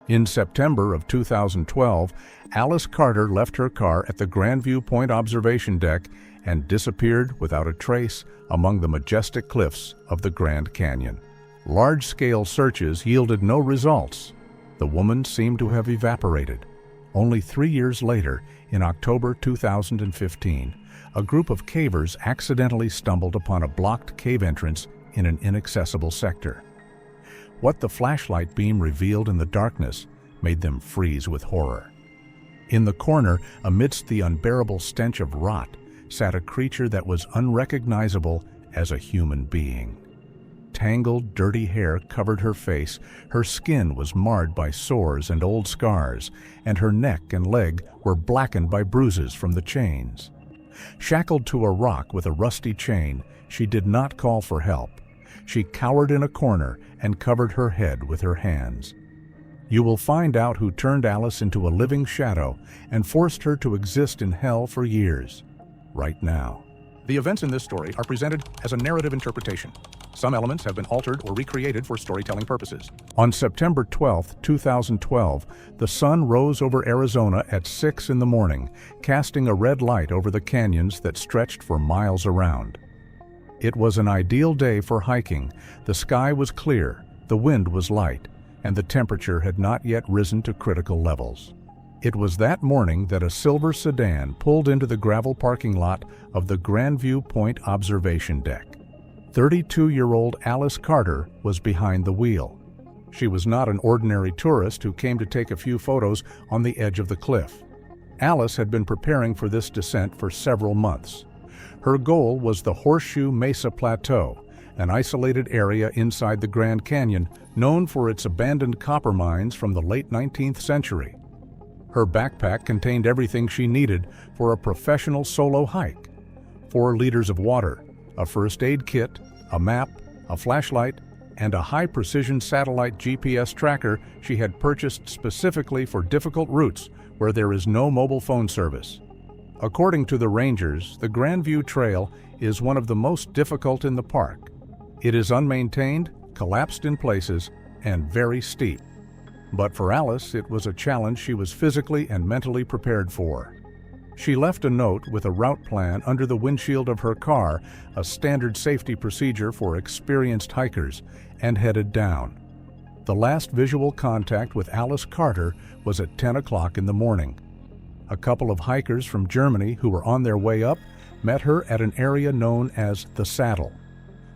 In September of 2012, Alice Carter left her car at the Grandview Point observation deck and disappeared without a trace among the majestic cliffs of the Grand Canyon. Large-scale searches yielded no results. The woman seemed to have evaporated. Only 3 years later, in October 2015, a group of cavers accidentally stumbled upon a blocked cave entrance in an inaccessible sector. What the flashlight beam revealed in the darkness made them freeze with horror. In the corner, amidst the unbearable stench of rot, sat a creature that was unrecognizable as a human being. Tangled, dirty hair covered her face, her skin was marred by sores and old scars, and her neck and leg were blackened by bruises from the chains. Shackled to a rock with a rusty chain, she did not call for help. She cowered in a corner and covered her head with her hands. You will find out who turned Alice into a living shadow and forced her to exist in hell for years, right now. The events in this story are presented as a narrative interpretation. Some elements have been altered or recreated for storytelling purposes. On September 12, 2012, the sun rose over Arizona at 6 in the morning, casting a red light over the canyons that stretched for miles around. It was an ideal day for hiking. The sky was clear, the wind was light, and the temperature had not yet risen to critical levels. It was that morning that a silver sedan pulled into the gravel parking lot of the Grandview Point observation deck. 32-year-old Alice Carter was behind the wheel. She was not an ordinary tourist who came to take a few photos on the edge of the cliff. Alice had been preparing for this descent for several months. Her goal was the Horseshoe Mesa Plateau, an isolated area inside the Grand Canyon known for its abandoned copper mines from the late 19th century. Her backpack contained everything she needed for a professional solo hike: 4 liters of water, a first aid kit, a map, a flashlight, and a high-precision satellite GPS tracker she had purchased specifically for difficult routes where there is no mobile phone service. According to the rangers, the Grandview Trail is one of the most difficult in the park. It is unmaintained, collapsed in places, and very steep. But for Alice, it was a challenge she was physically and mentally prepared for. She left a note with a route plan under the windshield of her car, a standard safety procedure for experienced hikers, and headed down. The last visual contact with Alice Carter was at 10 o'clock in the morning. A couple of hikers from Germany who were on their way up met her at an area known as the Saddle.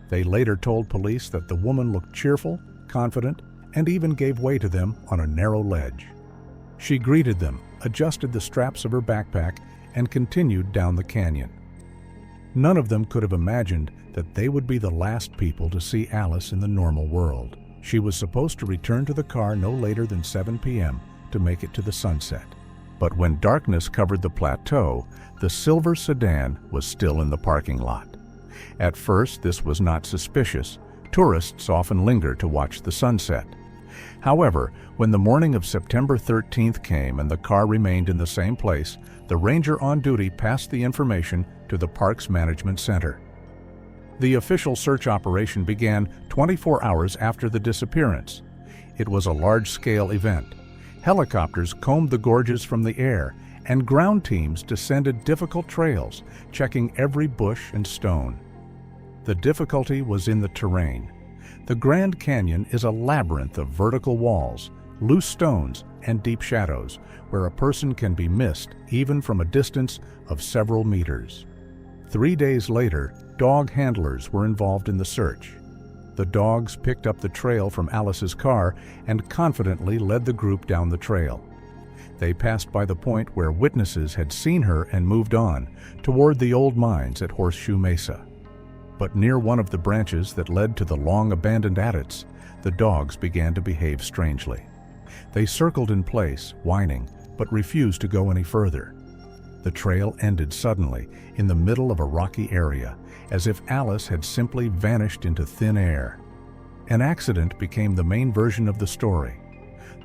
They later told police that the woman looked cheerful, confident, and even gave way to them on a narrow ledge. She greeted them, adjusted the straps of her backpack, and continued down the canyon. None of them could have imagined that they would be the last people to see Alice in the normal world. She was supposed to return to the car no later than 7 p.m. to make it to the sunset. But when darkness covered the plateau, the silver sedan was still in the parking lot. At first, this was not suspicious. Tourists often linger to watch the sunset. However, when the morning of September 13th came and the car remained in the same place, the ranger on duty passed the information to the Parks Management Center. The official search operation began 24 hours after the disappearance. It was a large-scale event. Helicopters combed the gorges from the air, and ground teams descended difficult trails, checking every bush and stone. The difficulty was in the terrain. The Grand Canyon is a labyrinth of vertical walls, loose stones, and deep shadows, where a person can be missed even from a distance of several meters. 3 days later, dog handlers were involved in the search. The dogs picked up the trail from Alice's car and confidently led the group down the trail. They passed by the point where witnesses had seen her and moved on, toward the old mines at Horseshoe Mesa. But near one of the branches that led to the long-abandoned adits, the dogs began to behave strangely. They circled in place, whining, but refused to go any further. The trail ended suddenly in the middle of a rocky area, as if Alice had simply vanished into thin air. An accident became the main version of the story.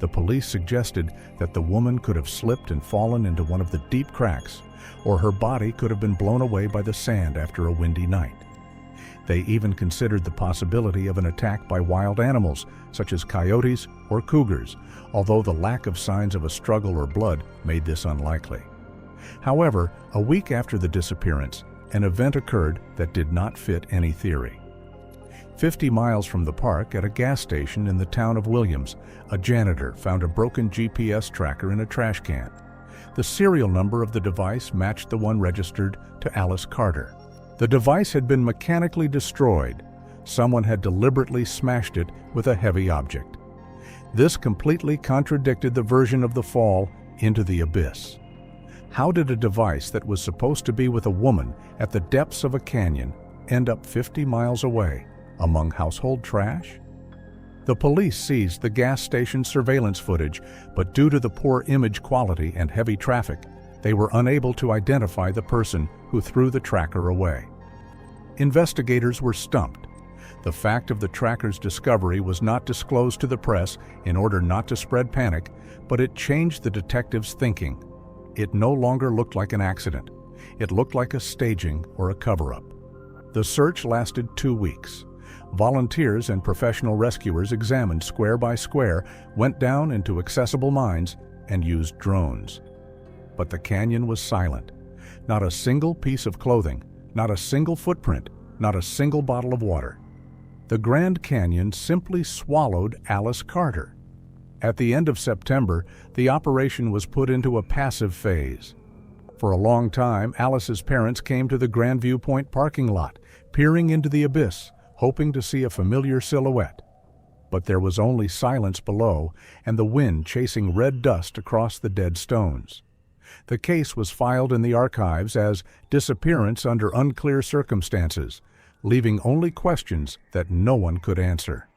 The police suggested that the woman could have slipped and fallen into one of the deep cracks, or her body could have been blown away by the sand after a windy night. They even considered the possibility of an attack by wild animals, such as coyotes or cougars, although the lack of signs of a struggle or blood made this unlikely. However, a week after the disappearance, an event occurred that did not fit any theory. 50 miles from the park, at a gas station in the town of Williams, a janitor found a broken GPS tracker in a trash can. The serial number of the device matched the one registered to Alice Carter. The device had been mechanically destroyed. Someone had deliberately smashed it with a heavy object. This completely contradicted the version of the fall into the abyss. How did a device that was supposed to be with a woman at the depths of a canyon end up 50 miles away among household trash? The police seized the gas station surveillance footage, but due to the poor image quality and heavy traffic, they were unable to identify the person who threw the tracker away. Investigators were stumped. The fact of the tracker's discovery was not disclosed to the press in order not to spread panic, but it changed the detectives' thinking. It no longer looked like an accident. It looked like a staging or a cover-up. The search lasted 2 weeks. Volunteers and professional rescuers examined square by square, went down into accessible mines, and used drones. But the canyon was silent. Not a single piece of clothing, not a single footprint, not a single bottle of water. The Grand Canyon simply swallowed Alice Carter. At the end of September, the operation was put into a passive phase. For a long time, Alice's parents came to the Grand Viewpoint parking lot, peering into the abyss, hoping to see a familiar silhouette. But there was only silence below and the wind chasing red dust across the dead stones. The case was filed in the archives as disappearance under unclear circumstances, leaving only questions that no one could answer.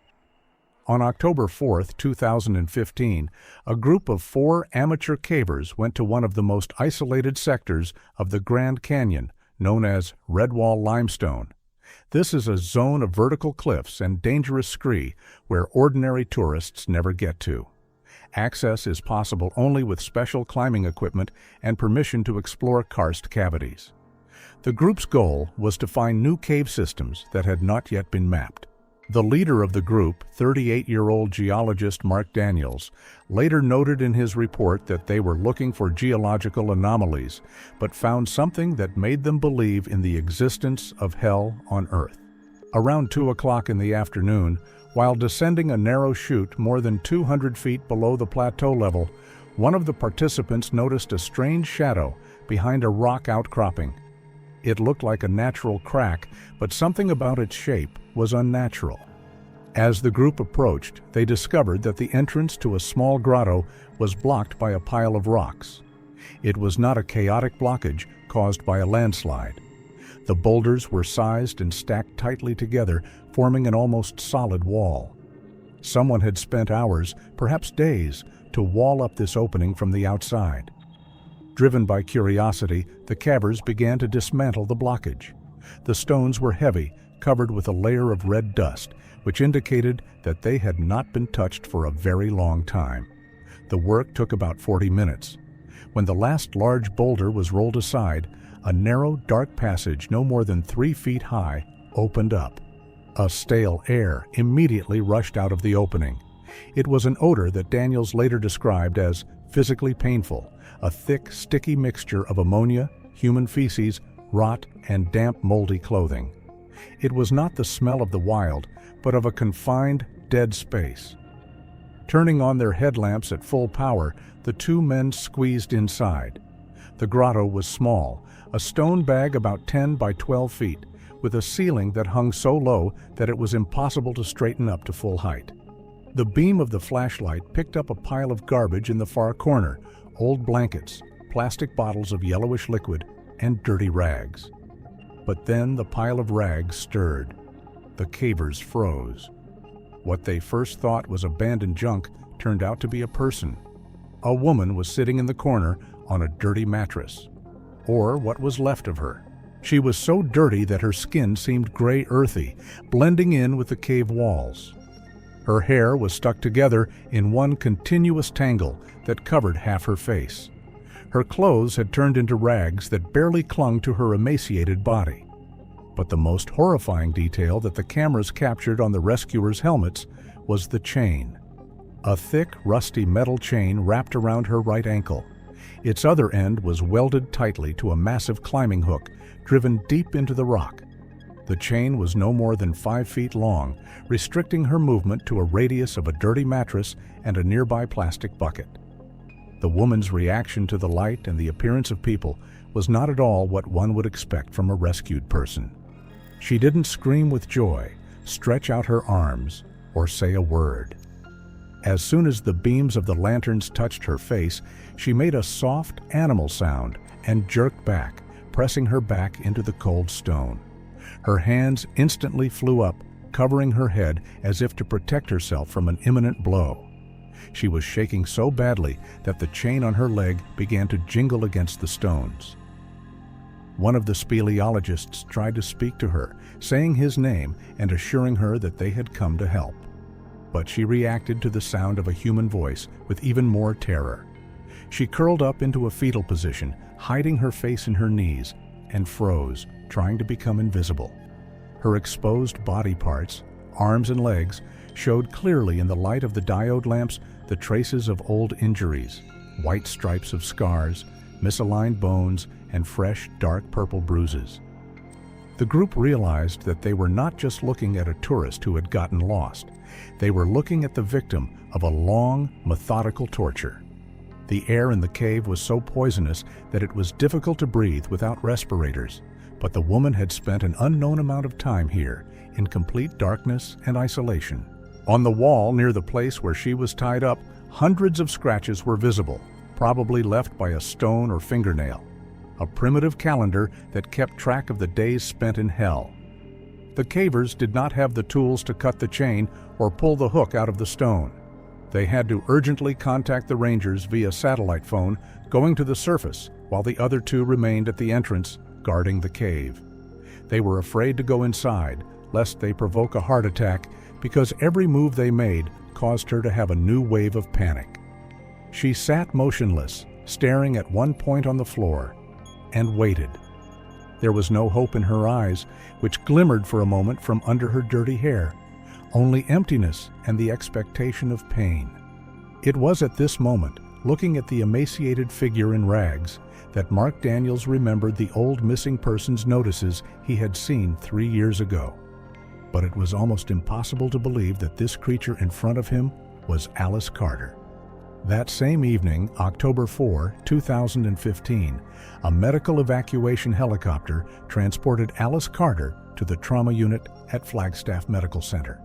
On October 4, 2015, a group of 4 amateur cavers went to one of the most isolated sectors of the Grand Canyon, known as Redwall Limestone. This is a zone of vertical cliffs and dangerous scree where ordinary tourists never get to. Access is possible only with special climbing equipment and permission to explore karst cavities. The group's goal was to find new cave systems that had not yet been mapped. The leader of the group, 38-year-old geologist Mark Daniels, later noted in his report that they were looking for geological anomalies, but found something that made them believe in the existence of hell on Earth. Around 2 o'clock in the afternoon, while descending a narrow chute more than 200 feet below the plateau level, one of the participants noticed a strange shadow behind a rock outcropping. It looked like a natural crack, but something about its shape was unnatural. As the group approached, they discovered that the entrance to a small grotto was blocked by a pile of rocks. It was not a chaotic blockage caused by a landslide. The boulders were sized and stacked tightly together, forming an almost solid wall. Someone had spent hours, perhaps days, to wall up this opening from the outside. Driven by curiosity, the cavers began to dismantle the blockage. The stones were heavy, covered with a layer of red dust, which indicated that they had not been touched for a very long time. The work took about 40 minutes. When the last large boulder was rolled aside, a narrow, dark passage no more than 3 feet high opened up. A stale air immediately rushed out of the opening. It was an odor that Daniels later described as physically painful, a thick, sticky mixture of ammonia, human feces, rot, and damp, moldy clothing. It was not the smell of the wild, but of a confined, dead space. Turning on their headlamps at full power, the 2 men squeezed inside. The grotto was small, a stone bag about 10 by 12 feet, with a ceiling that hung so low that it was impossible to straighten up to full height. The beam of the flashlight picked up a pile of garbage in the far corner, old blankets, plastic bottles of yellowish liquid, and dirty rags. But then the pile of rags stirred. The cavers froze. What they first thought was abandoned junk turned out to be a person. A woman was sitting in the corner on a dirty mattress, or what was left of her. She was so dirty that her skin seemed gray earthy, blending in with the cave walls. Her hair was stuck together in one continuous tangle that covered half her face. Her clothes had turned into rags that barely clung to her emaciated body. But the most horrifying detail that the cameras captured on the rescuers' helmets was the chain. A thick, rusty metal chain wrapped around her right ankle. Its other end was welded tightly to a massive climbing hook driven deep into the rock. The chain was no more than 5 feet long, restricting her movement to a radius of a dirty mattress and a nearby plastic bucket. The woman's reaction to the light and the appearance of people was not at all what one would expect from a rescued person. She didn't scream with joy, stretch out her arms, or say a word. As soon as the beams of the lanterns touched her face, she made a soft animal sound and jerked back, pressing her back into the cold stone. Her hands instantly flew up, covering her head as if to protect herself from an imminent blow. She was shaking so badly that the chain on her leg began to jingle against the stones. One of the speleologists tried to speak to her, saying his name and assuring her that they had come to help. But she reacted to the sound of a human voice with even more terror. She curled up into a fetal position, hiding her face in her knees, and froze, trying to become invisible. Her exposed body parts, arms and legs, showed clearly in the light of the diode lamps the traces of old injuries, white stripes of scars, misaligned bones, and fresh, dark purple bruises. The group realized that they were not just looking at a tourist who had gotten lost. They were looking at the victim of a long, methodical torture. The air in the cave was so poisonous that it was difficult to breathe without respirators, but the woman had spent an unknown amount of time here, in complete darkness and isolation. On the wall near the place where she was tied up, hundreds of scratches were visible, probably left by a stone or fingernail. A primitive calendar that kept track of the days spent in hell. The cavers did not have the tools to cut the chain or pull the hook out of the stone. They had to urgently contact the rangers via satellite phone, going to the surface, while the other two remained at the entrance, guarding the cave. They were afraid to go inside, lest they provoke a heart attack, because every move they made caused her to have a new wave of panic. She sat motionless, staring at one point on the floor, and waited. There was no hope in her eyes, which glimmered for a moment from under her dirty hair, only emptiness and the expectation of pain. It was at this moment, looking at the emaciated figure in rags, that Mark Daniels remembered the old missing persons notices he had seen 3 years ago. But it was almost impossible to believe that this creature in front of him was Alice Carter. That same evening, October 4, 2015, a medical evacuation helicopter transported Alice Carter to the trauma unit at Flagstaff Medical Center.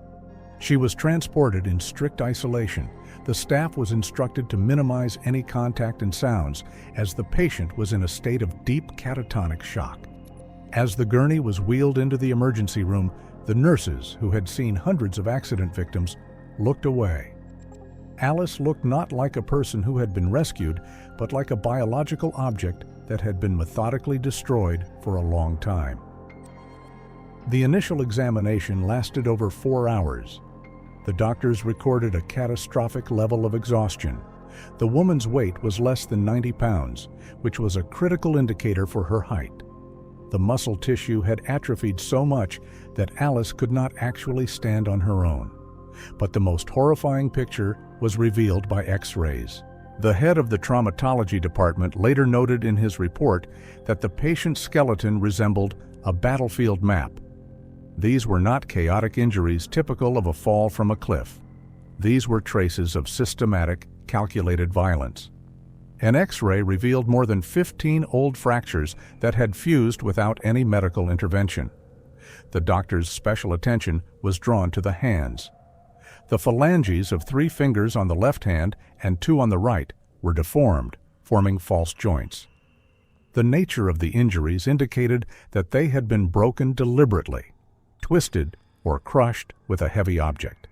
She was transported in strict isolation. The staff was instructed to minimize any contact and sounds, as the patient was in a state of deep catatonic shock. As the gurney was wheeled into the emergency room, the nurses, who had seen hundreds of accident victims, looked away. Alice looked not like a person who had been rescued, but like a biological object that had been methodically destroyed for a long time. The initial examination lasted over 4 hours. The doctors recorded a catastrophic level of exhaustion. The woman's weight was less than 90 pounds, which was a critical indicator for her height. The muscle tissue had atrophied so much that Alice could not actually stand on her own. But the most horrifying picture was revealed by X-rays. The head of the traumatology department later noted in his report that the patient's skeleton resembled a battlefield map. These were not chaotic injuries typical of a fall from a cliff. These were traces of systematic, calculated violence. An X-ray revealed more than 15 old fractures that had fused without any medical intervention. The doctor's special attention was drawn to the hands. The phalanges of 3 fingers on the left hand and 2 on the right were deformed, forming false joints. The nature of the injuries indicated that they had been broken deliberately, twisted, or crushed with a heavy object.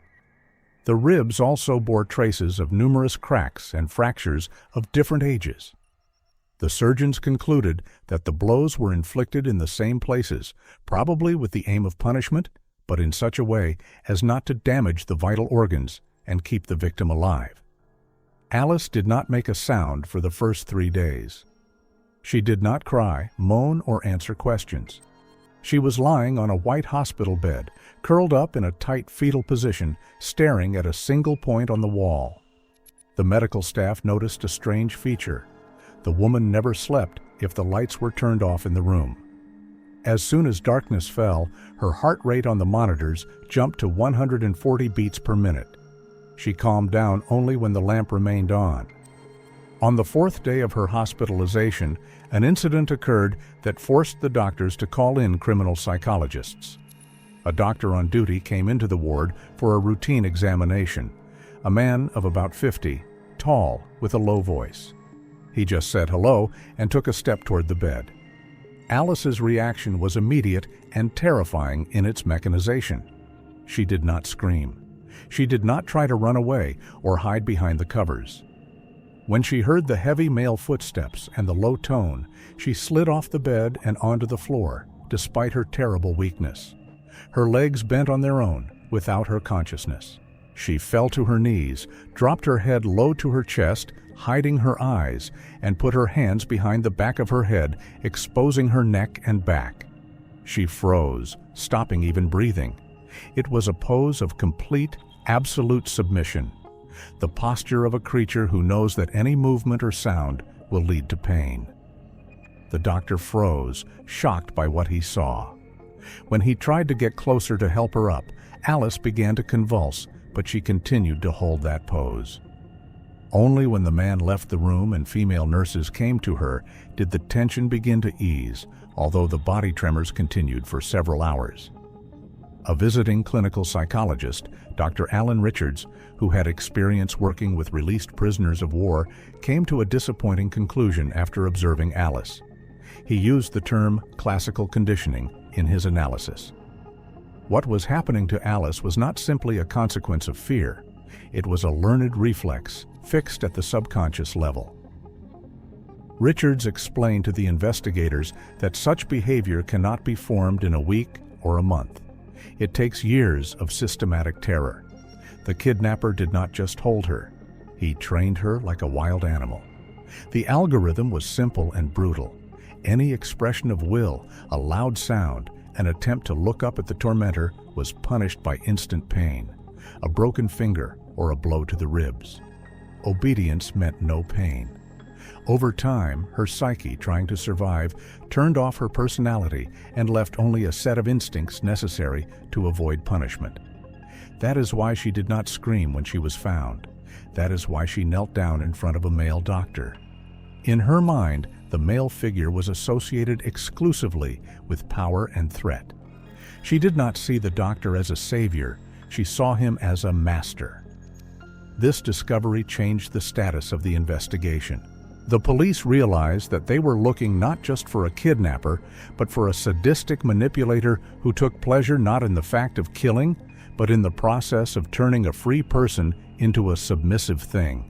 The ribs also bore traces of numerous cracks and fractures of different ages. The surgeons concluded that the blows were inflicted in the same places, probably with the aim of punishment, but in such a way as not to damage the vital organs and keep the victim alive. Alice did not make a sound for the first 3 days. She did not cry, moan, or answer questions. She was lying on a white hospital bed, curled up in a tight fetal position, staring at a single point on the wall. The medical staff noticed a strange feature. The woman never slept if the lights were turned off in the room. As soon as darkness fell, her heart rate on the monitors jumped to 140 beats per minute. She calmed down only when the lamp remained on. On the 4th day of her hospitalization, an incident occurred that forced the doctors to call in criminal psychologists. A doctor on duty came into the ward for a routine examination, a man of about 50, tall, with a low voice. He just said hello and took a step toward the bed. Alice's reaction was immediate and terrifying in its mechanization. She did not scream. She did not try to run away or hide behind the covers. When she heard the heavy male footsteps and the low tone, she slid off the bed and onto the floor, despite her terrible weakness. Her legs bent on their own, without her consciousness. She fell to her knees, dropped her head low to her chest, hiding her eyes, and put her hands behind the back of her head, exposing her neck and back. She froze, stopping even breathing. It was a pose of complete, absolute submission, the posture of a creature who knows that any movement or sound will lead to pain. The doctor froze, shocked by what he saw. When he tried to get closer to help her up, Alice began to convulse, but she continued to hold that pose. Only when the man left the room and female nurses came to her did the tension begin to ease, although the body tremors continued for several hours. A visiting clinical psychologist, Dr. Alan Richards, who had experience working with released prisoners of war, came to a disappointing conclusion after observing Alice. He used the term classical conditioning in his analysis. What was happening to Alice was not simply a consequence of fear. It was a learned reflex, fixed at the subconscious level. Richards explained to the investigators that such behavior cannot be formed in a week or a month. It takes years of systematic terror. The kidnapper did not just hold her. He trained her like a wild animal. The algorithm was simple and brutal. Any expression of will, a loud sound, an attempt to look up at the tormentor was punished by instant pain, a broken finger or a blow to the ribs. Obedience meant no pain. Over time, her psyche, trying to survive, turned off her personality and left only a set of instincts necessary to avoid punishment. That is why she did not scream when she was found. That is why she knelt down in front of a male doctor. In her mind, the male figure was associated exclusively with power and threat. She did not see the doctor as a savior. She saw him as a master. This discovery changed the status of the investigation. The police realized that they were looking not just for a kidnapper, but for a sadistic manipulator who took pleasure not in the fact of killing, but in the process of turning a free person into a submissive thing.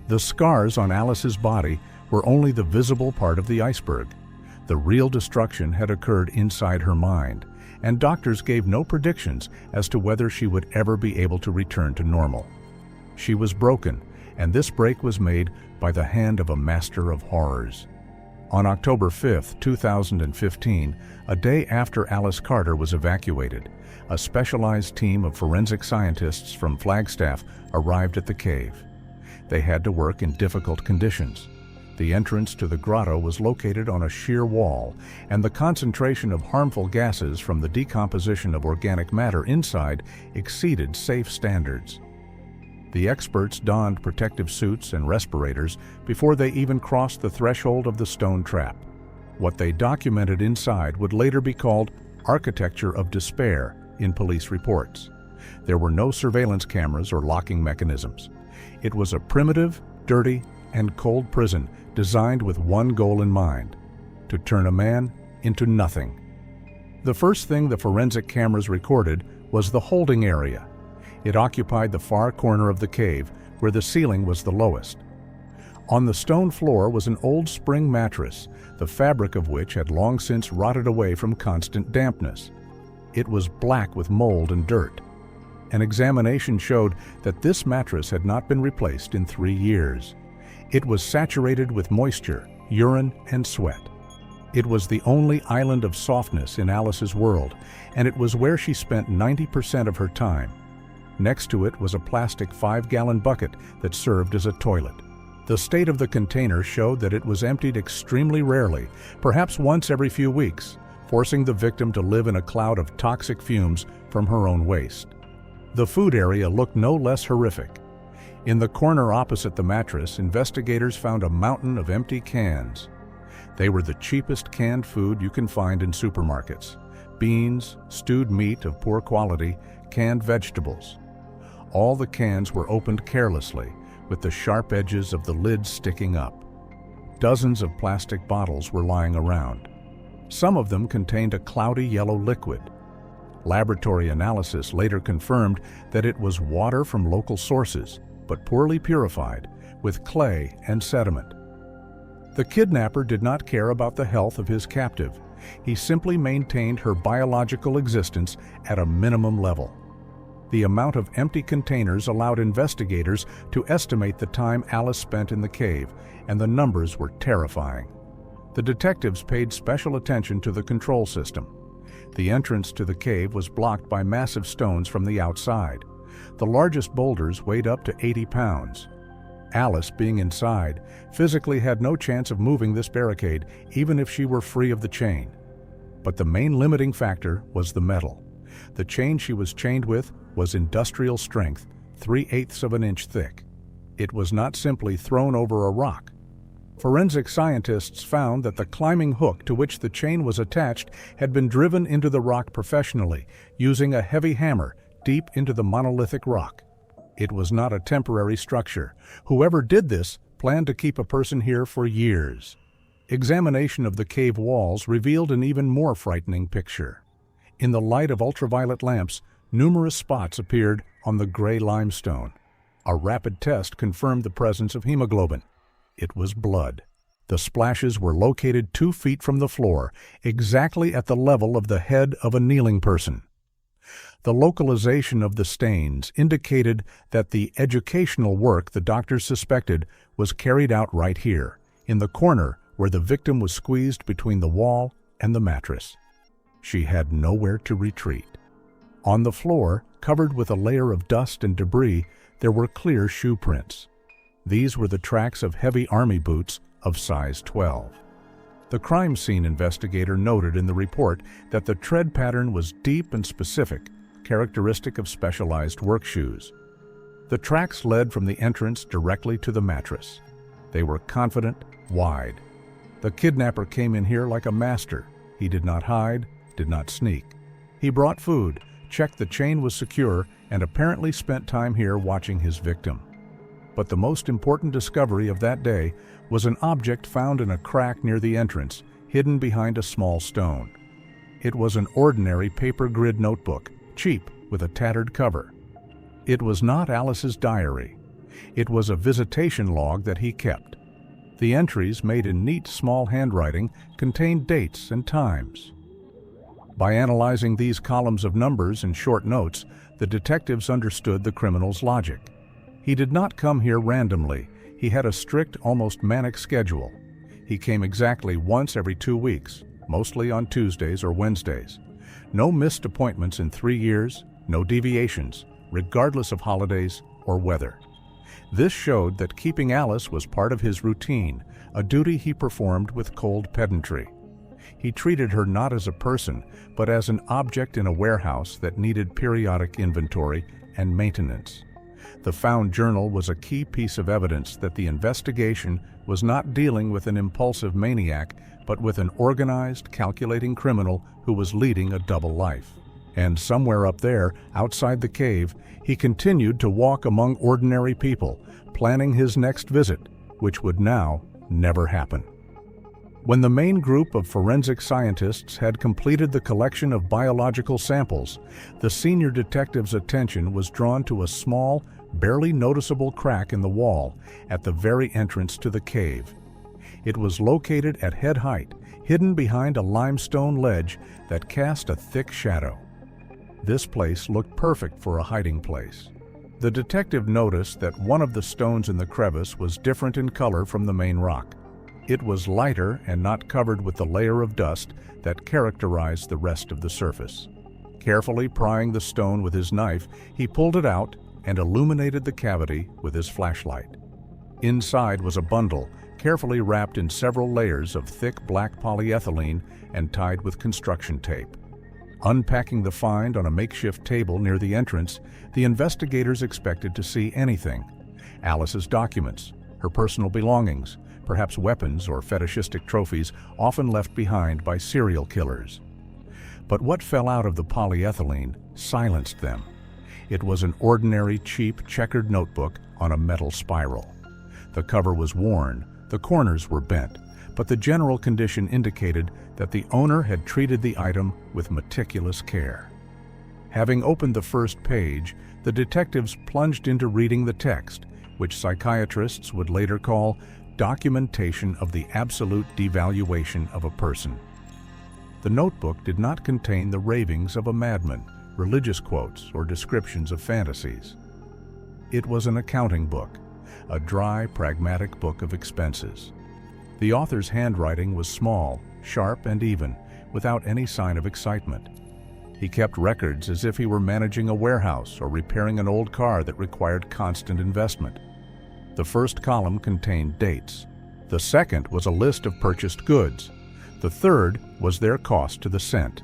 The scars on Alice's body were only the visible part of the iceberg. The real destruction had occurred inside her mind, and doctors gave no predictions as to whether she would ever be able to return to normal. She was broken, and this break was made by the hand of a master of horrors. On October 5, 2015, a day after Alice Carter was evacuated, a specialized team of forensic scientists from Flagstaff arrived at the cave. They had to work in difficult conditions. The entrance to the grotto was located on a sheer wall, and the concentration of harmful gases from the decomposition of organic matter inside exceeded safe standards. The experts donned protective suits and respirators before they even crossed the threshold of the stone trap. What they documented inside would later be called architecture of despair in police reports. There were no surveillance cameras or locking mechanisms. It was a primitive, dirty, and cold prison designed with one goal in mind: to turn a man into nothing. The first thing the forensic cameras recorded was the holding area. It occupied the far corner of the cave, where the ceiling was the lowest. On the stone floor was an old spring mattress, the fabric of which had long since rotted away from constant dampness. It was black with mold and dirt. An examination showed that this mattress had not been replaced in 3 years. It was saturated with moisture, urine, and sweat. It was the only island of softness in Alice's world, and it was where she spent 90% of her time. Next to it was a plastic 5-gallon bucket that served as a toilet. The state of the container showed that it was emptied extremely rarely, perhaps once every few weeks, forcing the victim to live in a cloud of toxic fumes from her own waste. The food area looked no less horrific. In the corner opposite the mattress, investigators found a mountain of empty cans. They were the cheapest canned food you can find in supermarkets: beans, stewed meat of poor quality, canned vegetables. All the cans were opened carelessly, with the sharp edges of the lids sticking up. Dozens of plastic bottles were lying around. Some of them contained a cloudy yellow liquid. Laboratory analysis later confirmed that it was water from local sources, but poorly purified, with clay and sediment. The kidnapper did not care about the health of his captive. He simply maintained her biological existence at a minimum level. The amount of empty containers allowed investigators to estimate the time Alice spent in the cave, and the numbers were terrifying. The detectives paid special attention to the control system. The entrance to the cave was blocked by massive stones from the outside. The largest boulders weighed up to 80 pounds. Alice, being inside, physically had no chance of moving this barricade, even if she were free of the chain. But the main limiting factor was the metal. The chain she was chained with was industrial strength, 3/8 of an inch thick. It was not simply thrown over a rock. Forensic scientists found that the climbing hook to which the chain was attached had been driven into the rock professionally, using a heavy hammer deep into the monolithic rock. It was not a temporary structure. Whoever did this planned to keep a person here for years. Examination of the cave walls revealed an even more frightening picture. In the light of ultraviolet lamps, numerous spots appeared on the gray limestone. A rapid test confirmed the presence of hemoglobin. It was blood. The splashes were located 2 feet from the floor, exactly at the level of the head of a kneeling person. The localization of the stains indicated that the educational work the doctors suspected was carried out right here, in the corner where the victim was squeezed between the wall and the mattress. She had nowhere to retreat. On the floor, covered with a layer of dust and debris, there were clear shoe prints. These were the tracks of heavy army boots of size 12. The crime scene investigator noted in the report that the tread pattern was deep and specific, characteristic of specialized work shoes. The tracks led from the entrance directly to the mattress. They were confident, wide. The kidnapper came in here like a master. He did not hide, did not sneak. He brought food, checked the chain was secure, and apparently spent time here watching his victim. But the most important discovery of that day was an object found in a crack near the entrance, hidden behind a small stone. It was an ordinary paper grid notebook, cheap, with a tattered cover. It was not Alice's diary. It was a visitation log that he kept. The entries, made in neat small handwriting, contained dates and times. By analyzing these columns of numbers and short notes, the detectives understood the criminal's logic. He did not come here randomly. He had a strict, almost manic schedule. He came exactly once every 2 weeks, mostly on Tuesdays or Wednesdays. No missed appointments in 3 years, no deviations, regardless of holidays or weather. This showed that keeping Alice was part of his routine, a duty he performed with cold pedantry. He treated her not as a person, but as an object in a warehouse that needed periodic inventory and maintenance. The found journal was a key piece of evidence that the investigation was not dealing with an impulsive maniac, but with an organized, calculating criminal who was leading a double life. And somewhere up there, outside the cave, he continued to walk among ordinary people, planning his next visit, which would now never happen. When the main group of forensic scientists had completed the collection of biological samples, the senior detective's attention was drawn to a small, barely noticeable crack in the wall at the very entrance to the cave. It was located at head height, hidden behind a limestone ledge that cast a thick shadow. This place looked perfect for a hiding place. The detective noticed that one of the stones in the crevice was different in color from the main rock. It was lighter and not covered with the layer of dust that characterized the rest of the surface. Carefully prying the stone with his knife, he pulled it out and illuminated the cavity with his flashlight. Inside was a bundle, carefully wrapped in several layers of thick black polyethylene and tied with construction tape. Unpacking the find on a makeshift table near the entrance, the investigators expected to see anything. Alice's documents, her personal belongings, perhaps weapons or fetishistic trophies often left behind by serial killers. But what fell out of the polyethylene silenced them. It was an ordinary, cheap, checkered notebook on a metal spiral. The cover was worn, the corners were bent, but the general condition indicated that the owner had treated the item with meticulous care. Having opened the first page, the detectives plunged into reading the text, which psychiatrists would later call documentation of the absolute devaluation of a person. The notebook did not contain the ravings of a madman, religious quotes, or descriptions of fantasies. It was an accounting book, a dry, pragmatic book of expenses. The author's handwriting was small, sharp, and even, without any sign of excitement. He kept records as if he were managing a warehouse or repairing an old car that required constant investment. The first column contained dates. The second was a list of purchased goods. The third was their cost to the cent.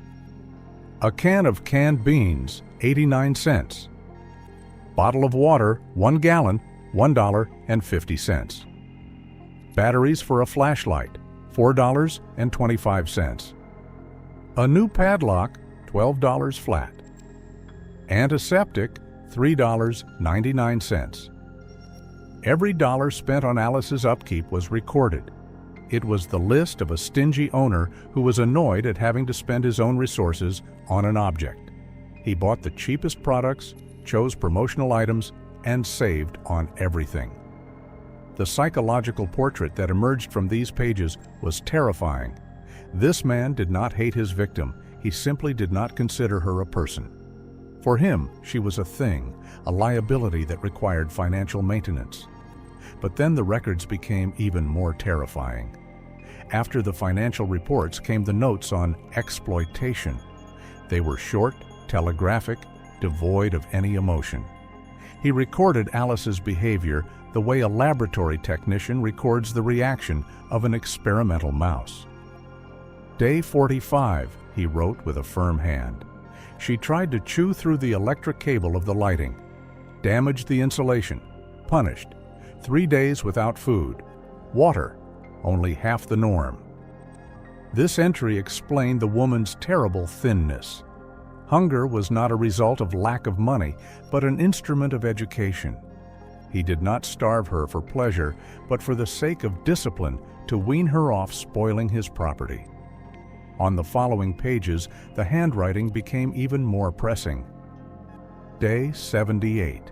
A can of canned beans, 89 cents. Bottle of water, 1 gallon, $1.50. Batteries for a flashlight, $4.25. A new padlock, $12 flat. Antiseptic, $3.99. Every dollar spent on Alice's upkeep was recorded. It was the list of a stingy owner who was annoyed at having to spend his own resources on an object. He bought the cheapest products, chose promotional items, and saved on everything. The psychological portrait that emerged from these pages was terrifying. This man did not hate his victim, he simply did not consider her a person. For him, she was a thing, a liability that required financial maintenance. But then the records became even more terrifying. After the financial reports came the notes on exploitation. They were short, telegraphic, devoid of any emotion. He recorded Alice's behavior the way a laboratory technician records the reaction of an experimental mouse. Day 45, he wrote with a firm hand. She tried to chew through the electric cable of the lighting. Damaged the insulation. Punished. 3 days without food. Water, only half the norm. This entry explained the woman's terrible thinness. Hunger was not a result of lack of money, but an instrument of education. He did not starve her for pleasure, but for the sake of discipline to wean her off spoiling his property. On the following pages, the handwriting became even more pressing. Day 78.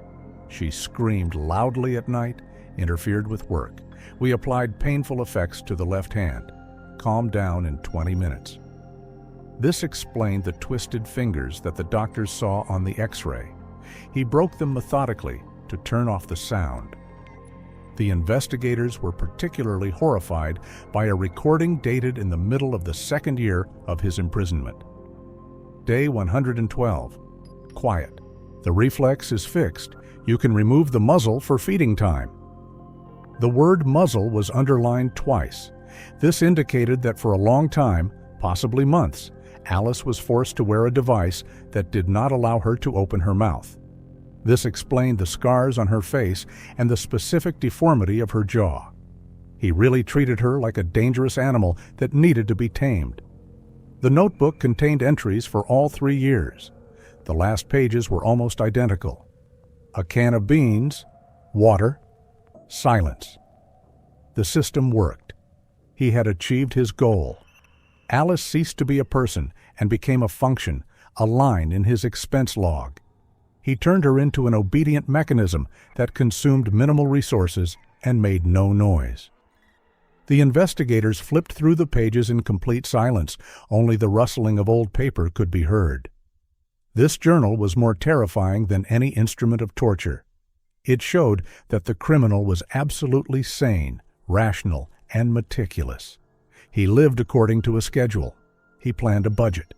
She screamed loudly at night, interfered with work. We applied painful effects to the left hand. Calmed down in 20 minutes. This explained the twisted fingers that the doctors saw on the X-ray. He broke them methodically to turn off the sound. The investigators were particularly horrified by a recording dated in the middle of the second year of his imprisonment. Day 112. Quiet. The reflex is fixed. You can remove the muzzle for feeding time. The word muzzle was underlined twice. This indicated that for a long time, possibly months, Alice was forced to wear a device that did not allow her to open her mouth. This explained the scars on her face and the specific deformity of her jaw. He really treated her like a dangerous animal that needed to be tamed. The notebook contained entries for all 3 years. The last pages were almost identical. A can of beans, water, silence. The system worked. He had achieved his goal. Alice ceased to be a person and became a function, a line in his expense log. He turned her into an obedient mechanism that consumed minimal resources and made no noise. The investigators flipped through the pages in complete silence. Only the rustling of old paper could be heard. This journal was more terrifying than any instrument of torture. It showed that the criminal was absolutely sane, rational, and meticulous. He lived according to a schedule. He planned a budget.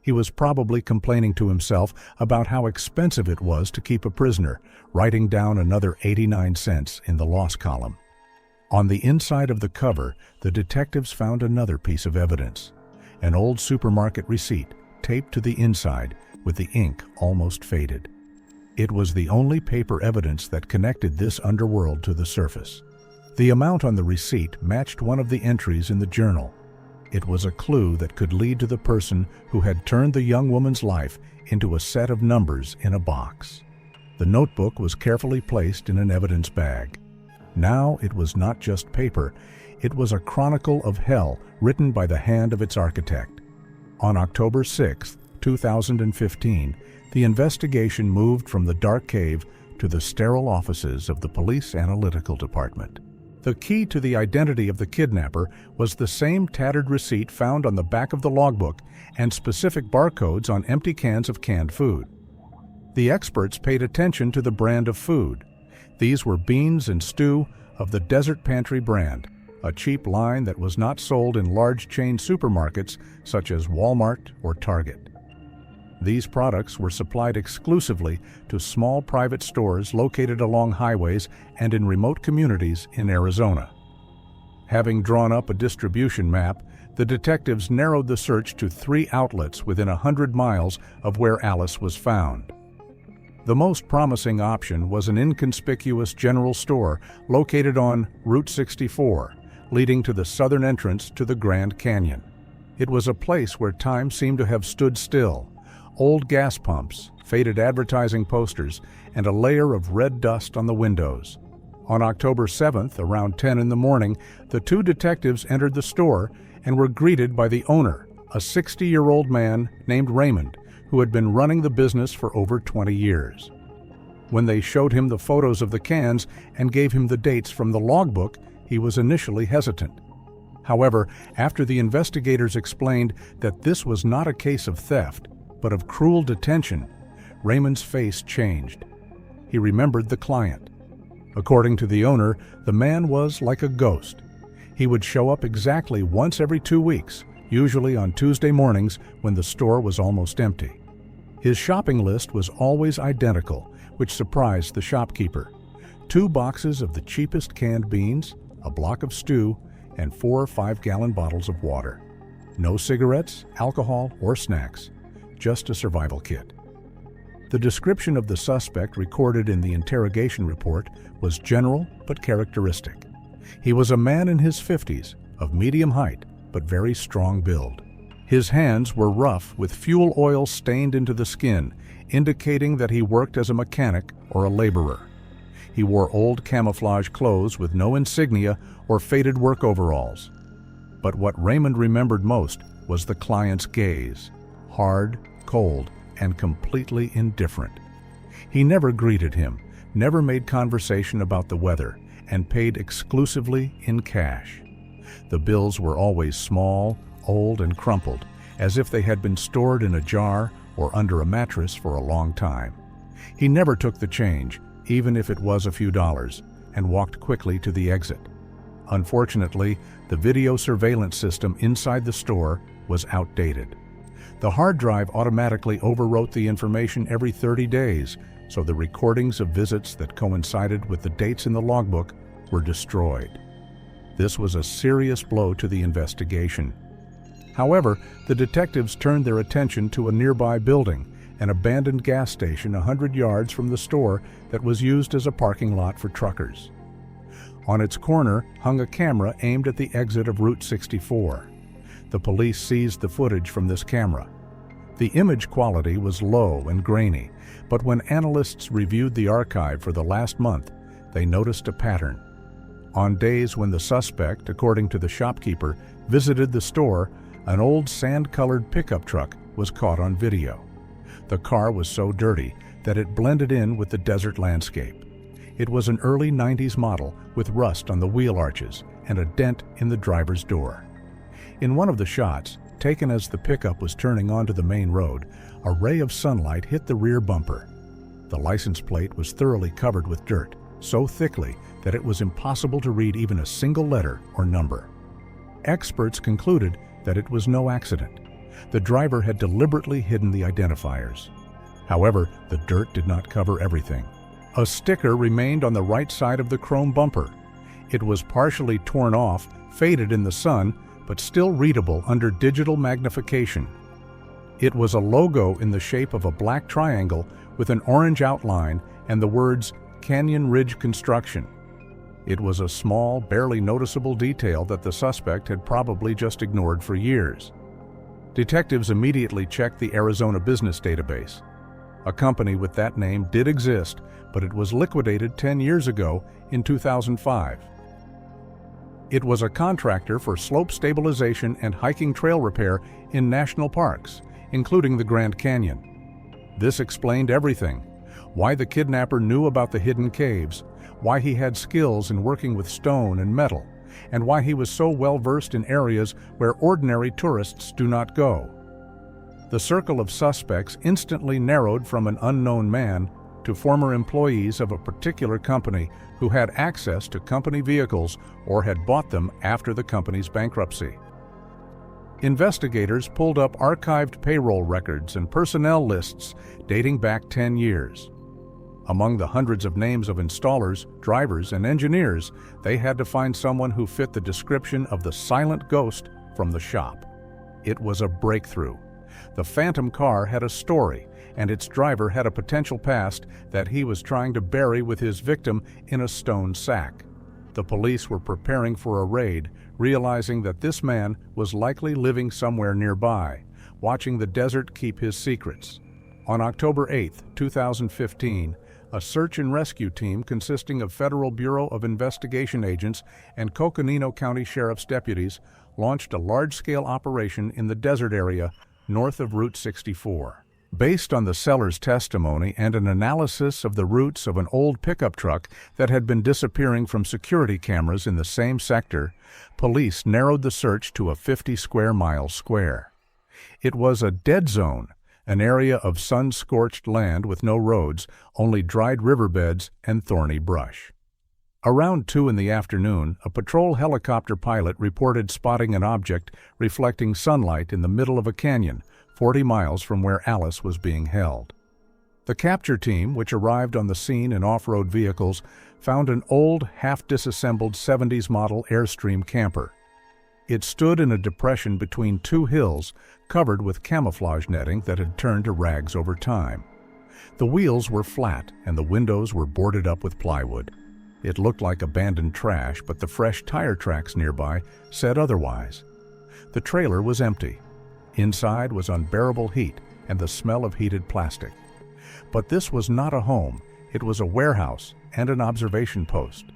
He was probably complaining to himself about how expensive it was to keep a prisoner, writing down another 89 cents in the loss column. On the inside of the cover, the detectives found another piece of evidence, an old supermarket receipt taped to the inside with the ink almost faded. It was the only paper evidence that connected this underworld to the surface. The amount on the receipt matched one of the entries in the journal. It was a clue that could lead to the person who had turned the young woman's life into a set of numbers in a box. The notebook was carefully placed in an evidence bag. Now it was not just paper, it was a chronicle of hell written by the hand of its architect. On October 6, 2015, the investigation moved from the dark cave to the sterile offices of the Police Analytical Department. The key to the identity of the kidnapper was the same tattered receipt found on the back of the logbook and specific barcodes on empty cans of canned food. The experts paid attention to the brand of food. These were beans and stew of the Desert Pantry brand, a cheap line that was not sold in large chain supermarkets such as Walmart or Target. These products were supplied exclusively to small private stores located along highways and in remote communities in Arizona. Having drawn up a distribution map, the detectives narrowed the search to 3 outlets within 100 miles of where Alice was found. The most promising option was an inconspicuous general store located on Route 64, leading to the southern entrance to the Grand Canyon. It was a place where time seemed to have stood still. Old gas pumps, faded advertising posters, and a layer of red dust on the windows. On October 7th, around 10 in the morning, the 2 detectives entered the store and were greeted by the owner, a 60-year-old man named Raymond, who had been running the business for over 20 years. When they showed him the photos of the cans and gave him the dates from the logbook, he was initially hesitant. However, after the investigators explained that this was not a case of theft, but of cruel detention, Raymond's face changed. He remembered the client. According to the owner, the man was like a ghost. He would show up exactly once every 2 weeks, usually on Tuesday mornings when the store was almost empty. His shopping list was always identical, which surprised the shopkeeper. 2 boxes of the cheapest canned beans, a block of stew, and 4 5-gallon bottles of water. No cigarettes, alcohol, or snacks. Just a survival kit. The description of the suspect recorded in the interrogation report was general but characteristic. He was a man in his 50s, of medium height but very strong build. His hands were rough with fuel oil stained into the skin, indicating that he worked as a mechanic or a laborer. He wore old camouflage clothes with no insignia or faded work overalls. But what Raymond remembered most was the client's gaze. Hard, cold, and completely indifferent. He never greeted him, never made conversation about the weather, and paid exclusively in cash. The bills were always small, old, and crumpled, as if they had been stored in a jar or under a mattress for a long time. He never took the change, even if it was a few dollars, and walked quickly to the exit. Unfortunately, the video surveillance system inside the store was outdated. The hard drive automatically overwrote the information every 30 days, so the recordings of visits that coincided with the dates in the logbook were destroyed. This was a serious blow to the investigation. However, the detectives turned their attention to a nearby building, an abandoned gas station 100 yards from the store that was used as a parking lot for truckers. On its corner hung a camera aimed at the exit of Route 64. The police seized the footage from this camera. The image quality was low and grainy, but when analysts reviewed the archive for the last month, they noticed a pattern. On days when the suspect, according to the shopkeeper, visited the store, an old sand-colored pickup truck was caught on video. The car was so dirty that it blended in with the desert landscape. It was an early 90s model with rust on the wheel arches and a dent in the driver's door. In one of the shots, taken as the pickup was turning onto the main road, a ray of sunlight hit the rear bumper. The license plate was thoroughly covered with dirt, so thickly that it was impossible to read even a single letter or number. Experts concluded that it was no accident. The driver had deliberately hidden the identifiers. However, the dirt did not cover everything. A sticker remained on the right side of the chrome bumper. It was partially torn off, faded in the sun, but still readable under digital magnification. It was a logo in the shape of a black triangle with an orange outline and the words Canyon Ridge Construction. It was a small, barely noticeable detail that the suspect had probably just ignored for years. Detectives immediately checked the Arizona business database. A company with that name did exist, but it was liquidated 10 years ago in 2005. It was a contractor for slope stabilization and hiking trail repair in national parks, including the Grand Canyon. This explained everything: why the kidnapper knew about the hidden caves, why he had skills in working with stone and metal, and why he was so well versed in areas where ordinary tourists do not go. The circle of suspects instantly narrowed from an unknown man to former employees of a particular company who had access to company vehicles or had bought them after the company's bankruptcy. Investigators pulled up archived payroll records and personnel lists dating back 10 years. Among the hundreds of names of installers, drivers, and engineers, they had to find someone who fit the description of the silent ghost from the shop. It was a breakthrough. The phantom car had a story, and its driver had a potential past that he was trying to bury with his victim in a stone sack. The police were preparing for a raid, realizing that this man was likely living somewhere nearby, watching the desert keep his secrets. On October 8, 2015, a search and rescue team consisting of Federal Bureau of Investigation agents and Coconino County Sheriff's deputies launched a large-scale operation in the desert area north of Route 64. Based on the seller's testimony and an analysis of the routes of an old pickup truck that had been disappearing from security cameras in the same sector, police narrowed the search to a 50-square-mile square. It was a dead zone, an area of sun-scorched land with no roads, only dried riverbeds and thorny brush. Around 2 in the afternoon, a patrol helicopter pilot reported spotting an object reflecting sunlight in the middle of a canyon, 40 miles from where Alice was being held. The capture team, which arrived on the scene in off-road vehicles, found an old, half-disassembled 70s model Airstream camper. It stood in a depression between 2 hills, covered with camouflage netting that had turned to rags over time. The wheels were flat and the windows were boarded up with plywood. It looked like abandoned trash, but the fresh tire tracks nearby said otherwise. The trailer was empty. Inside was unbearable heat and the smell of heated plastic. But this was not a home. It was a warehouse and an observation post.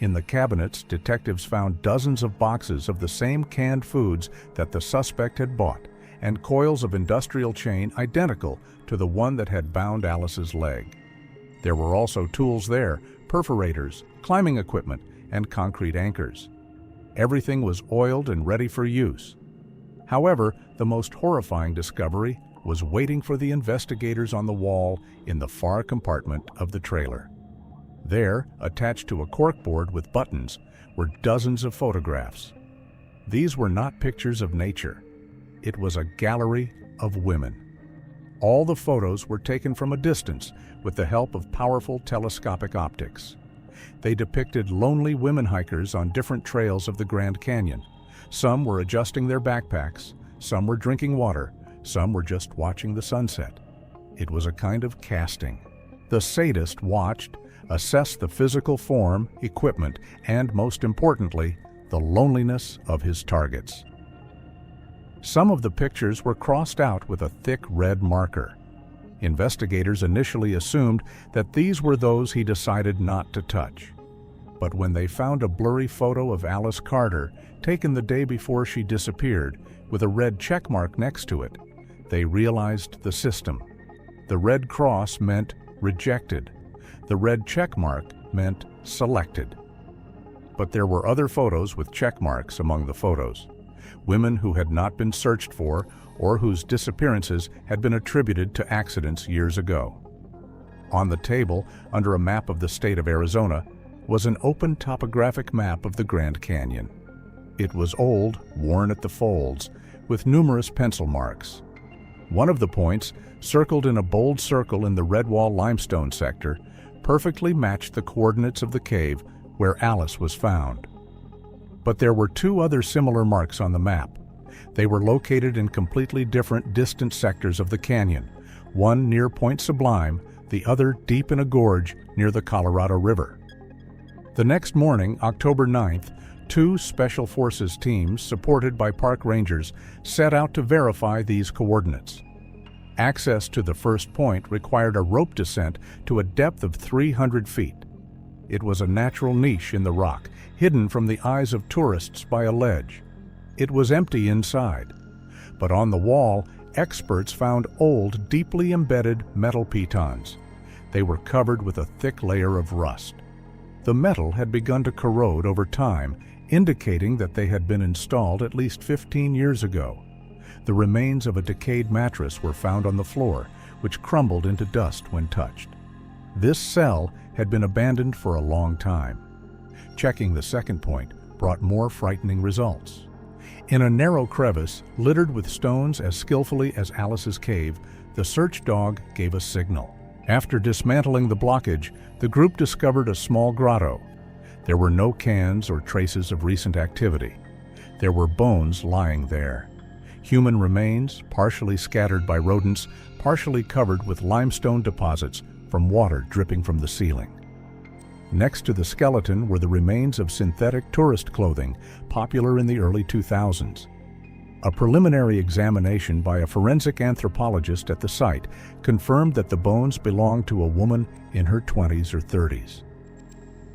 In the cabinets, detectives found dozens of boxes of the same canned foods that the suspect had bought, and coils of industrial chain identical to the one that had bound Alice's leg. There were also tools there, perforators, climbing equipment, and concrete anchors. Everything was oiled and ready for use. However, the most horrifying discovery was waiting for the investigators on the wall in the far compartment of the trailer. There, attached to a corkboard with buttons, were dozens of photographs. These were not pictures of nature. It was a gallery of women. All the photos were taken from a distance with the help of powerful telescopic optics. They depicted lonely women hikers on different trails of the Grand Canyon. Some were adjusting their backpacks, some were drinking water, some were just watching the sunset. It was a kind of casting. The sadist watched, assessed the physical form, equipment, and most importantly, the loneliness of his targets. Some of the pictures were crossed out with a thick red marker. Investigators initially assumed that these were those he decided not to touch. But when they found a blurry photo of Alice Carter, taken the day before she disappeared, with a red check mark next to it, they realized the system. The red cross meant rejected. The red check mark meant selected. But there were other photos with check marks among the photos. Women who had not been searched for or whose disappearances had been attributed to accidents years ago. On the table, under a map of the state of Arizona, was an open topographic map of the Grand Canyon. It was old, worn at the folds, with numerous pencil marks. One of the points, circled in a bold circle in the Redwall limestone sector, perfectly matched the coordinates of the cave where Alice was found. But there were two other similar marks on the map. They were located in completely different distant sectors of the canyon, one near Point Sublime, the other deep in a gorge near the Colorado River. The next morning, October 9th, two Special Forces teams, supported by park rangers, set out to verify these coordinates. Access to the first point required a rope descent to a depth of 300 feet. It was a natural niche in the rock, hidden from the eyes of tourists by a ledge. It was empty inside, but on the wall, experts found old, deeply embedded metal pitons. They were covered with a thick layer of rust. The metal had begun to corrode over time, indicating that they had been installed at least 15 years ago. The remains of a decayed mattress were found on the floor, which crumbled into dust when touched. This cell had been abandoned for a long time. Checking the second point brought more frightening results. In a narrow crevice, littered with stones as skillfully as Alice's cave, the search dog gave a signal. After dismantling the blockage, the group discovered a small grotto. There were no cans or traces of recent activity. There were bones lying there. Human remains, partially scattered by rodents, partially covered with limestone deposits from water dripping from the ceiling. Next to the skeleton were the remains of synthetic tourist clothing, popular in the early 2000s. A preliminary examination by a forensic anthropologist at the site confirmed that the bones belonged to a woman in her 20s or 30s.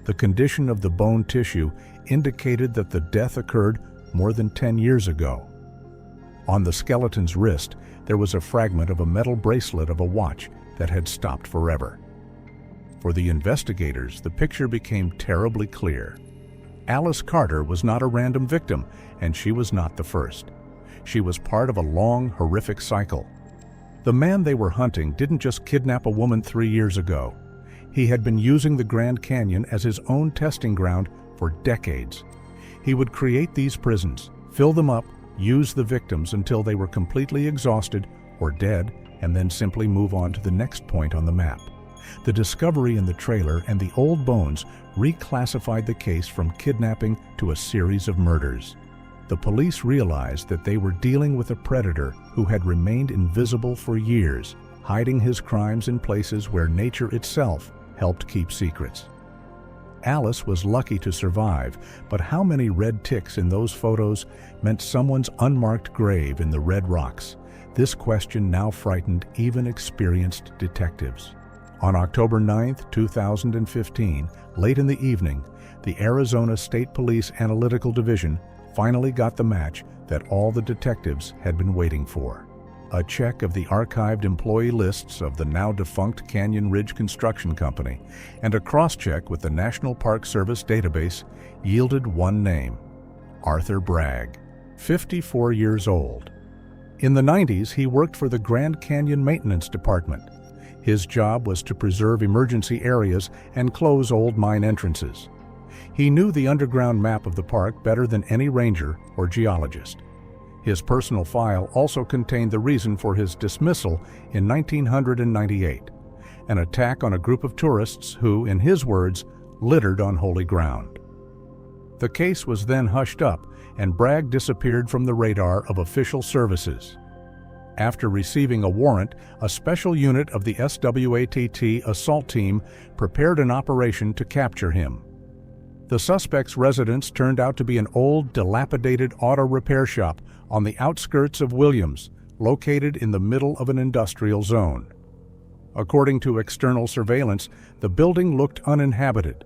The condition of the bone tissue indicated that the death occurred more than 10 years ago. On the skeleton's wrist, there was a fragment of a metal bracelet of a watch that had stopped forever. For the investigators, the picture became terribly clear. Alice Carter was not a random victim, and she was not the first. She was part of a long, horrific cycle. The man they were hunting didn't just kidnap a woman 3 years ago. He had been using the Grand Canyon as his own testing ground for decades. He would create these prisons, fill them up, use the victims until they were completely exhausted or dead, and then simply move on to the next point on the map. The discovery in the trailer and the old bones reclassified the case from kidnapping to a series of murders. The police realized that they were dealing with a predator who had remained invisible for years, hiding his crimes in places where nature itself helped keep secrets. Alice was lucky to survive, but how many red ticks in those photos meant someone's unmarked grave in the red rocks? This question now frightened even experienced detectives. On October 9, 2015, late in the evening, the Arizona State Police Analytical Division finally got the match that all the detectives had been waiting for. A check of the archived employee lists of the now-defunct Canyon Ridge Construction Company and a cross-check with the National Park Service database yielded one name: Arthur Bragg, 54 years old. In the 90s, he worked for the Grand Canyon Maintenance Department. His job was to preserve emergency areas and close old mine entrances. He knew the underground map of the park better than any ranger or geologist. His personal file also contained the reason for his dismissal in 1998, an attack on a group of tourists who, in his words, littered on holy ground. The case was then hushed up, and Bragg disappeared from the radar of official services. After receiving a warrant, a special unit of the SWAT assault team prepared an operation to capture him. The suspect's residence turned out to be an old, dilapidated auto repair shop on the outskirts of Williams, located in the middle of an industrial zone. According to external surveillance, the building looked uninhabited.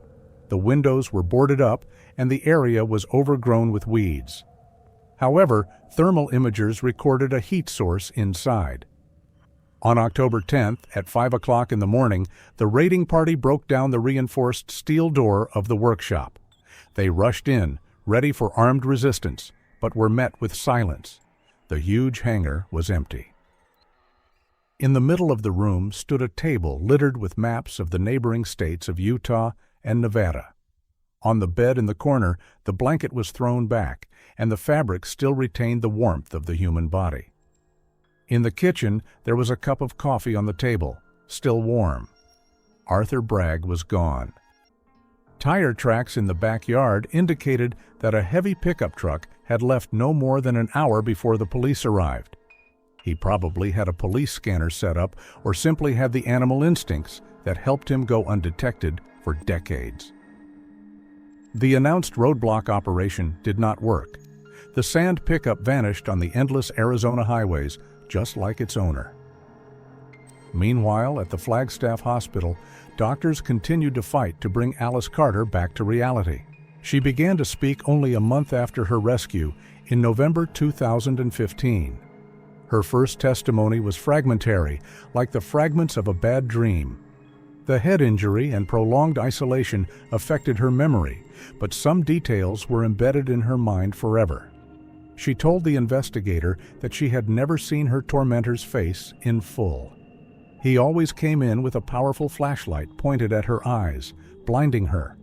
The windows were boarded up, and the area was overgrown with weeds. However, thermal imagers recorded a heat source inside. On October 10th, at 5 o'clock in the morning, the raiding party broke down the reinforced steel door of the workshop. They rushed in, ready for armed resistance, but were met with silence. The huge hangar was empty. In the middle of the room stood a table littered with maps of the neighboring states of Utah and Nevada. On the bed in the corner, the blanket was thrown back, and the fabric still retained the warmth of the human body. In the kitchen, there was a cup of coffee on the table, still warm. Arthur Bragg was gone. Tire tracks in the backyard indicated that a heavy pickup truck had left no more than an hour before the police arrived. He probably had a police scanner set up or simply had the animal instincts that helped him go undetected for decades. The announced roadblock operation did not work. The sand pickup vanished on the endless Arizona highways, just like its owner. Meanwhile, at the Flagstaff Hospital, doctors continued to fight to bring Alice Carter back to reality. She began to speak only a month after her rescue, in November 2015. Her first testimony was fragmentary, like the fragments of a bad dream. The head injury and prolonged isolation affected her memory, but some details were embedded in her mind forever. She told the investigator that she had never seen her tormentor's face in full. He always came in with a powerful flashlight pointed at her eyes, blinding her.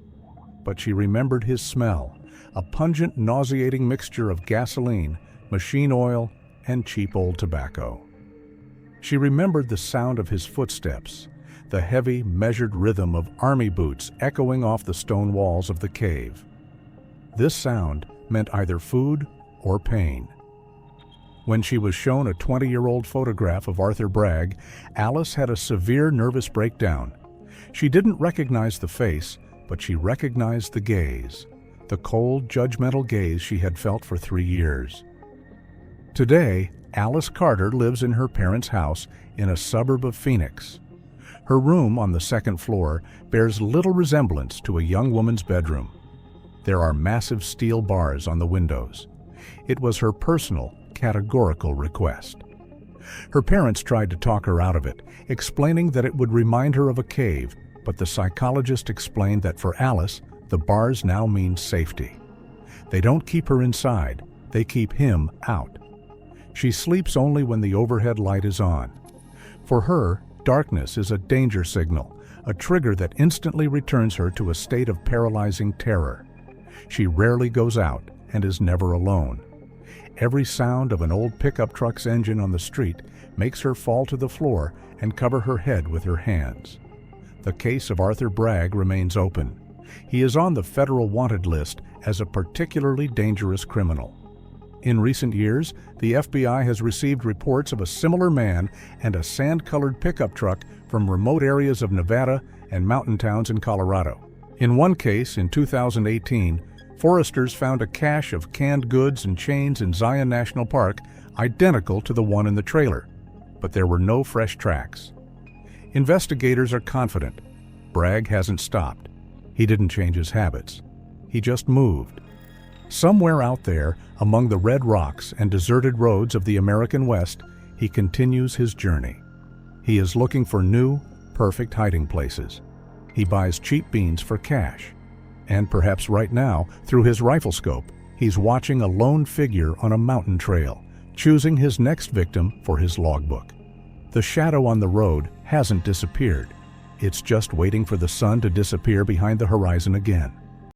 But she remembered his smell, a pungent, nauseating mixture of gasoline, machine oil, and cheap old tobacco. She remembered the sound of his footsteps, the heavy, measured rhythm of army boots echoing off the stone walls of the cave. This sound meant either food or pain. When she was shown a 20-year-old photograph of Arthur Bragg, Alice had a severe nervous breakdown. She didn't recognize the face, but she recognized the gaze, the cold, judgmental gaze she had felt for 3 years. Today, Alice Carter lives in her parents' house in a suburb of Phoenix. Her room on the second floor bears little resemblance to a young woman's bedroom. There are massive steel bars on the windows. It was her personal, categorical request. Her parents tried to talk her out of it, explaining that it would remind her of a cave, but the psychologist explained that for Alice, the bars now mean safety. They don't keep her inside, they keep him out. She sleeps only when the overhead light is on. For her, darkness is a danger signal, a trigger that instantly returns her to a state of paralyzing terror. She rarely goes out and is never alone. Every sound of an old pickup truck's engine on the street makes her fall to the floor and cover her head with her hands. The case of Arthur Bragg remains open. He is on the federal wanted list as a particularly dangerous criminal. In recent years, the FBI has received reports of a similar man and a sand-colored pickup truck from remote areas of Nevada and mountain towns in Colorado. In one case, in 2018, foresters found a cache of canned goods and chains in Zion National Park identical to the one in the trailer, but there were no fresh tracks. Investigators are confident. Bragg hasn't stopped. He didn't change his habits. He just moved. Somewhere out there, among the red rocks and deserted roads of the American West, he continues his journey. He is looking for new, perfect hiding places. He buys cheap beans for cash. And perhaps right now, through his rifle scope, he's watching a lone figure on a mountain trail, choosing his next victim for his logbook. The shadow on the road hasn't disappeared. It's just waiting for the sun to disappear behind the horizon again.